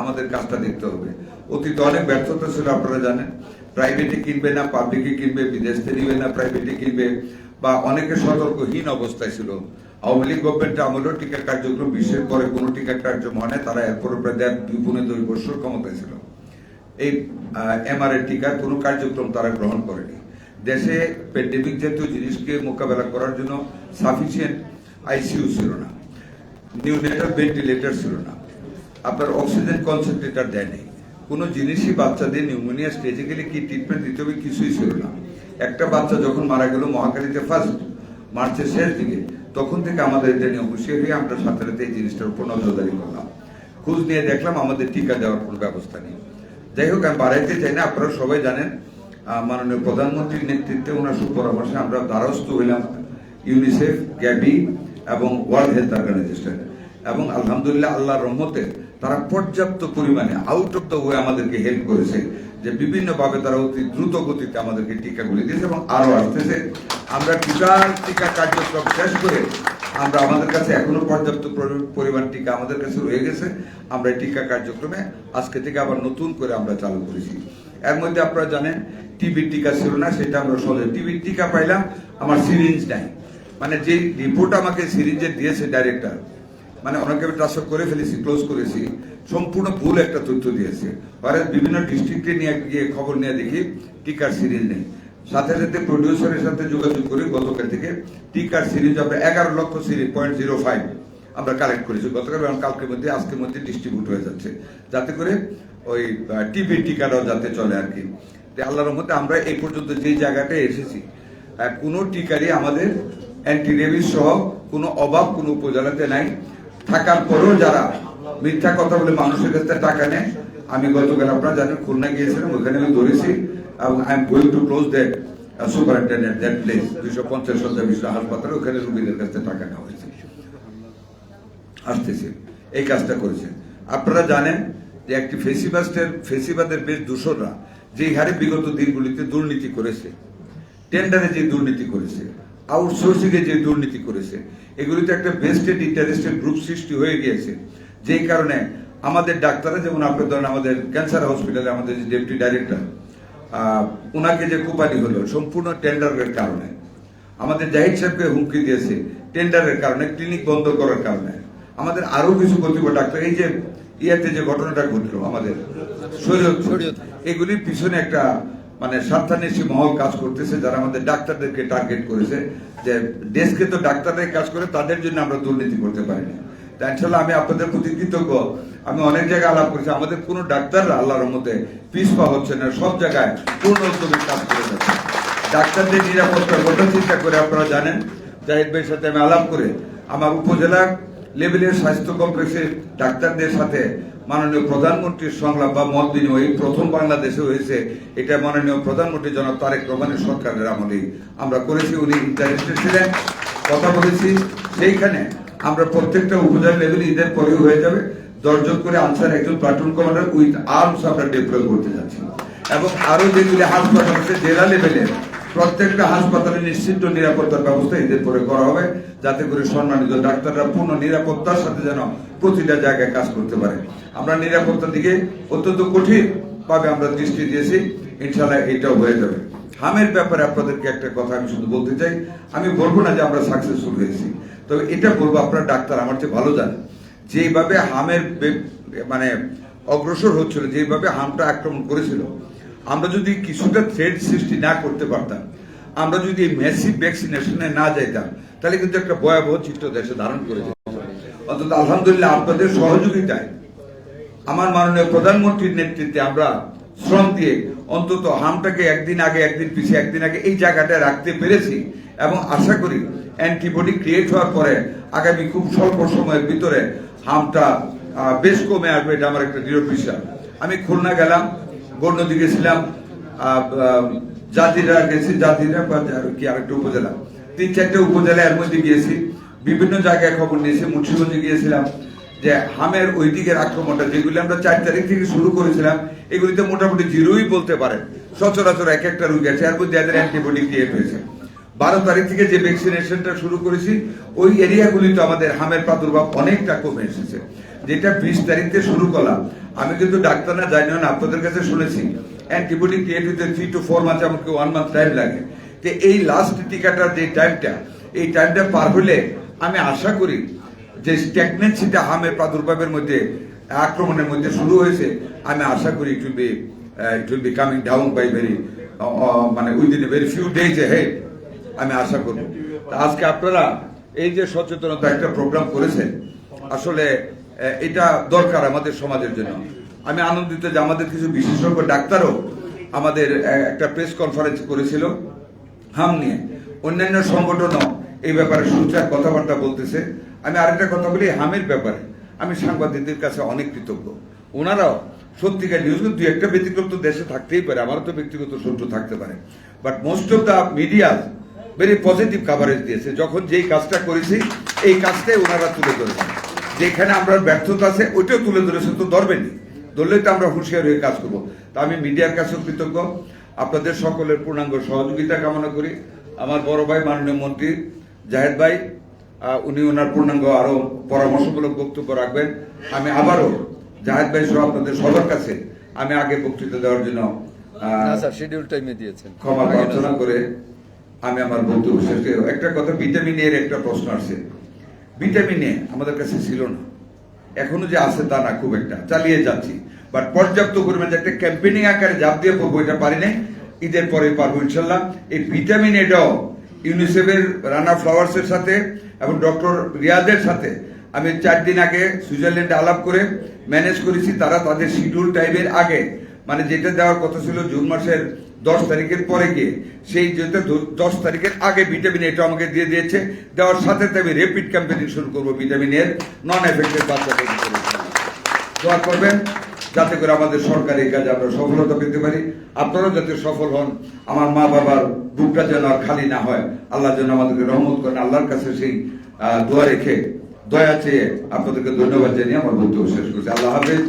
আমাদের কাজটা দেখতে হবে। অতীতে অনেক ব্যর্থতা ছিল, আপনারা জানেন। প্রাইভেটে কিনবে না, পাবলিকে কিনবে, বিদেশ থেকে নিবে না, প্রাইভেটে কিনবে, বা অনেকে সতর্কহীন অবস্থায় ছিল। আওয়ামী লীগ গভর্নমেন্ট আমলেও টিকা কার্যক্রম বিশ্বের পরে কোনো টিকা কার্যক্রম হয় না। তারা এরপরে প্রায় 2.5 বছর ক্ষমতায় ছিল। এই এমআরএ টিকার কোনো কার্যক্রম তারা গ্রহণ করেনি। দেশে প্যান্ডেমিক জাতীয় জিনিসকে মোকাবেলা করার জন্য সাফিসিয়েন্ট আইসিইউ ছিল না, নিউনেটাল ভেন্টিলেটর ছিল না, আপনার অক্সিজেন কনসেন্ট্রেটর দেয় নেই, কোনো জিনিসই বাচ্চাদের নিউমোনিয়া স্টেজে গেলে কি ট্রিটমেন্ট দিতে হবে কিছুই ছিল না। একটা বাচ্চা যখন মারা গেল মহাখালীতে ফার্স্ট মার্চের শেষ দিকে, তখন থেকে আমাদের এটা নিয়ে হুঁশিয়ার হয়ে আমরা সাথে সাথে এই জিনিসটার উপর নজরদারি করলাম। খোঁজ নিয়ে দেখলাম আমাদের টিকা দেওয়ার কোনো ব্যবস্থা নেই। যাই হোক, আমি বাড়াইতে চাই না, আপনারা সবাই জানেন মাননীয় প্রধানমন্ত্রীর নেতৃত্বে ওনার সুপরামর্শে আমরা দ্বারস্থ হইলাম ইউনিসেফ, গ্যাবি এবং ওয়ার্ল্ড হেলথ অর্গানাইজেশন, এবং আলহামদুলিল্লাহ আল্লাহর রহমতে তারা পর্যাপ্ত পরিমাণে আউট অফ দ্য ওয়ে আমাদেরকে হেল্প করেছে, যে বিভিন্নভাবে তারা অতি দ্রুত গতিতে আমাদেরকে টিকাগুলি দিয়েছে এবং আরো আসতেছে। আমরা টিকা কার্যক্রম শেষ করে আমরা আমাদের কাছে এখনো পর্যাপ্ত পরিমাণ টিকা আমাদের কাছে রয়ে গেছে। আমরা টিকা কার্যক্রমে আজকে থেকে আবার নতুন করে আমরা চালু করেছি। এর মধ্যে আপনারা জানেন টিবির টিকা ছিল না, সেটা আমরা সহজে টিবির টিকা পাইলাম, আমার সিরিঞ্জ নাই। মানে যে রিপোর্ট আমাকে সিরিঞ্জের দিয়েছে ডাইরেক্টর, মানে অনেকে আমি ট্রান্সফার করে ফেলেছি, ক্লোজ করেছি, সম্পূর্ণ ভুল একটা তথ্য দিয়েছে। পরে বিভিন্ন ডিস্ট্রিক্টে নিয়ে গিয়ে খবর নিয়ে দেখি টিকার সিরিঞ্জ নেই। সাথে সাথে প্রডিউসারের সাথে যোগাযোগ করি, গতকাল থেকে টিকার সিরিঞ্জ আমরা 11 লক্ষ সিরিঞ্জ 0.05 আমরা কালেক্ট করেছি গতকাল, এবং কালকের মধ্যে আজকের মধ্যে ডিস্ট্রিবিউট হয়ে যাচ্ছে, যাতে করে ওই টিবির টিকাটাও যাতে চলে আর কি। আল্লাহর রহমতে আমরা এই পর্যন্ত যে জায়গাটায় এসেছি, কোনো টিকারই আমাদের অ্যান্টি রেবিস সহ কোনো অভাব কোনো উপজেলাতে নাই। থাকার পরেও যারা মিথ্যা কথা বলে মানুষের কাছে টাকা নেয়, আমি গতকাল আপনারা জানেন খুলনা গিয়েছিলাম, ওখানে আমি ধরেছি, এবং I am going to close that superintendent that place, 250 শয্যা বিশ্ব হাসপাতালে, ওখানে রোগীদের কাছে টাকা নেওয়া হয়েছে, আসতেছে এই কাজটা করেছে। আপনারা জানেন যে একটি ফেসিবাদের বেশ দূষণরা যে হারে বিগত দিনগুলিতে দুর্নীতি করেছে, টেন্ডারে যে দুর্নীতি করেছে, আউটসোর্সিং এ যে দুর্নীতি করেছে, এগুলিতে একটা বেস্টেড ইন্টারেস্টেড গ্রুপ সৃষ্টি হয়ে গিয়েছে। যেই কারণে আমাদের ডাক্তাররা, যেমন আপনি ধরেন আমাদের ক্যান্সার হসপিটালে আমাদের যে ডেপুটি ডাইরেক্টর, ওনাকে যে কোপানি হলো সম্পূর্ণ টেন্ডারের কারণে, আমাদের জাহিদ সাহেবকে হুমকি দিয়েছে টেন্ডারের কারণে, ক্লিনিক বন্ধ করার কারণে, আমাদের আরো কিছু কর্তৃপক্ষ ডাক্তার, এই যে ইয়াতে যে ঘটনাটা ঘটলো আমাদের শরীয়ত, এগুলির পিছনে একটা মানে স্বার্থান্বেষী মহল কাজ করতেছে, যারা আমাদের ডাক্তারদেরকে টার্গেট করেছে, যে দেশকে তো ডাক্তাররাই কাজ করে, তাদের জন্য আমরা দুর্নীতি করতে পারিনি। ইনশাল্লাহ আমি আপনাদের প্রতি কৃতজ্ঞ। আমি অনেক জায়গায় আলাপ করেছি, আমাদের কোনো ডাক্তাররা আল্লাহর রহমতে পিছপা হচ্ছে না, সব জায়গায় পূর্ণ উদ্যোগে কাজ করে যাচ্ছে। ডাক্তারদের নিরাপত্তার কথা চিন্তা করে আপনারা জানেন, জাহিদ ভাইয়ের সাথে আমি আলাপ করে আমার উপজেলা লেভেলের স্বাস্থ্য কমপ্লেক্সের ডাক্তারদের সাথে মাননীয় প্রধানমন্ত্রীর সংলাপ বা মত বিনিময় প্রথম বাংলাদেশে হয়েছে। এটা মাননীয় প্রধানমন্ত্রী জনাব তারেক রহমানের সরকারের আমলেই আমরা করেছি। উনি ইন্টারেস্টেড ছিলেন, কথা বলেছি। সেইখানে আমরা প্রত্যেকটা উপজেলা লেভেলে ঈদের পরেও হয়ে যাবে 10 জন করে আনসার, একজন প্লাটুন কমান্ডার উইথ আর্মস আমরা ডিপ্লয় করতে যাচ্ছি। এবং আরো যেগুলি হাসপাতাল আছে জেলা লেভেলে, প্রত্যেকটা হাসপাতালে নিশ্চিত নিরাপত্তার ব্যবস্থা ঈদের পরে করা হবে, যাতে করে সম্মানিত ডাক্তাররা পূর্ণ নিরাপত্তার সাথে যেন প্রতিটা জায়গায় কাজ করতে পারে। আমরা নিরাপত্তার দিকে অত্যন্ত কঠিন ভাবে আমরা দৃষ্টি দিয়েছি, ইনশাআল্লাহ এটাও হয়ে যাবে। হামের ব্যাপারে আপনাদেরকে একটা কথা আমি শুধু বলতে চাই, আমি বলবো না যে আমরা সাকসেসফুল হয়েছি, তবে এটা বলবো আপনারা ডাক্তার আমার চেয়ে ভালো জানেন, যেভাবে হামের মানে অগ্রসর হচ্ছিল, যেভাবে হামটা আক্রমণ করেছিল, আমরা যদি কিছুটা থ্রেড সৃষ্টি না করতে পারতাম, আমরা যদি ম্যাসিভ ভ্যাকসিনেশনে না যাইতাম, তাহলে কিন্তু একটা ভয়াবহ চিত্র দেশে ধারণ করে যেত। অন্তত আলহামদুলিল্লাহ আপনাদের সহযোগিতায়, আমার মাননীয় প্রধানমন্ত্রীর নেতৃত্বে আমরা শ্রম দিয়ে অন্তত হামটাকে একদিন আগে একদিন পিছিয়ে একদিন আগে এই জায়গাটায় রাখতে পেরেছি, এবং আশা করি অ্যান্টিবডি ক্রিয়েট হওয়ার পরে আগামী খুব স্বল্প সময়ের ভিতরে হামটা বেশ কমে আসবে, এটা আমার একটা দৃঢ় বিশ্বাস। আমি খুলনা গেলাম, গৌরনদী গেছিলাম, জাতিরা গেছি, জাতিরা কি আরেকটা উপজেলা, 3-4টে উপজেলা এর মধ্যে গিয়েছি, বিভিন্ন জায়গায় খবর নিয়েছি। মুন্সিগঞ্জে গিয়েছিলাম, যে হামের ওই দিকের আক্রমণটা যেগুলি আমরা 4 তারিখ থেকে শুরু করেছিলাম, এগুলিতে মোটামুটি জিরোই বলতে পারেন, সচরাচর এক একটা রোগী আছে, এর মধ্যে এদের অ্যান্টিবডি ক্রিয়েট হয়েছে। 12 তারিখ থেকে যে ভ্যাকসিনেশনটা শুরু করেছি, ওই এরিয়াগুলিতে আমাদের হামের প্রাদুর্ভাব অনেকটা কমে এসেছে। যেটা 20 তারিখ থেকে শুরু করলাম, আমি কিন্তু ডাক্তার না, জানিও না, আপনাদের কাছে শুনেছি অ্যান্টিবডি ক্রিয়েট হতে 3 to 4 মান্থ, এমনকি 1 মান্থ টাইম লাগে। তো এই লাস্ট টিকাটার যে টাইমটা, এই টাইমটা পার হলে আমি আশা করি যে স্ট্যাগনেন্সিটা হামের প্রাদুর্ভাবের মধ্যে, আক্রমণের মধ্যে শুরু হয়েছে, আমি আশা করি it will be coming down by very মানে within a very few days head, আমি আশা করব। আজকে আপনারা এই যে সচেতনতা একটা প্রোগ্রাম করেছেন, আসলে এটা দরকার আমাদের সমাজের জন্য। আমি আনন্দিত যে আমাদের কিছু বিশেষজ্ঞ ডাক্তারও আমাদের একটা প্রেস কনফারেন্স করেছিল হাম নিয়ে, অন্যান্য সংগঠনও এই ব্যাপারে সুচার কথাবার্তা বলতেছে। আমি আরেকটা কথা বলি, হামের ব্যাপারে আমি সাংবাদিকদের কাছে অনেক কৃতজ্ঞ। ওনারাও সত্যিকার নিউজ, দুই একটা ব্যতিক্রম তো দেশে থাকতেই পারে, আমারও তো ব্যক্তিগত শত্রু থাকতে পারে, but most of the media very positive coverage দিয়েছে। যখন যেই কাজটা করেছি এই কাজটাই ওনারা তুলে ধরেছে, যেখানে আমরা ব্যর্থতা আছে ওইটাও তুলে ধরেছে, তো ধরবেনি, ধরলেই তো আমরা হুঁশিয়ার হয়ে কাজ করবো। তা আমি মিডিয়ার কাছেও কৃতজ্ঞ, আপনাদের সকলের পূর্ণাঙ্গ সহযোগিতা কামনা করি। আমার বড় ভাই মাননীয় মন্ত্রী জাহেদ ভাই, উনি ওনার পূর্ণাঙ্গ আরো পরামর্শমূলক বক্তব্য রাখবেন। আমি আবারও জাহেদ ভাই সহ আপনাদের সবার কাছে আমি আগে বক্তৃতা দেওয়ার জন্য শিডিউল টাইমে দিয়েছেন, ক্ষমা প্রার্থনা করে আমি আমার বক্তব্য শেষ করি। একটা কথা, ভিটামিন এর একটা প্রশ্ন আসছে। ভিটামিন এ আমাদের কাছে ছিল না, এখনো যে আছে তা না, খুব একটা চালিয়ে যাচ্ছি, বাট পর্যাপ্ত পরিমাণে একটা ক্যাম্পেইনিং আকারে জাপ দিয়ে পড়বো, এটা পারি নাই, ঈদের পরে পারবো ইনশাল্লাহ। এই ভিটামিন এটাও ইউনিসেফের রানা ফ্লাওয়ার্স এর সাথে এবং ডক্টর রিয়াজের সাথে আমি 4 দিন আগে সুইজারল্যান্ডে আলাপ করে ম্যানেজ করেছি। তারা তাদের শিডিউল টাইমের আগে, মানে যেটা দেওয়ার কথা ছিল জুন মাসের 10 তারিখের পরে গিয়ে, সেই যেটা 10 তারিখের আগে ভিটামিন এটা আমাকে দিয়ে দিয়েছে। দেওয়ার সাথে আমি রেপিড ক্যাম্পেইন শুরু করবো ভিটামিন এর নন এফেক্টেড বাচ্চাদের। দোয়া করবেন যাতে করে আমাদের সরকারি কাজে আমরা সফলতা পেতে পারি, আপনারাও যাতে সফল হন। আমার মা বাবার বুকটা যেন আর খালি না হয়, আল্লাহ যেন আমাদেরকে রহমত করেন। আল্লাহর কাছে সেই দোয়া রেখে, দয়া চেয়ে আপনাদেরকে ধন্যবাদ জানিয়ে আমার বক্তব্য শেষ করছি। আল্লাহ হাফেজ।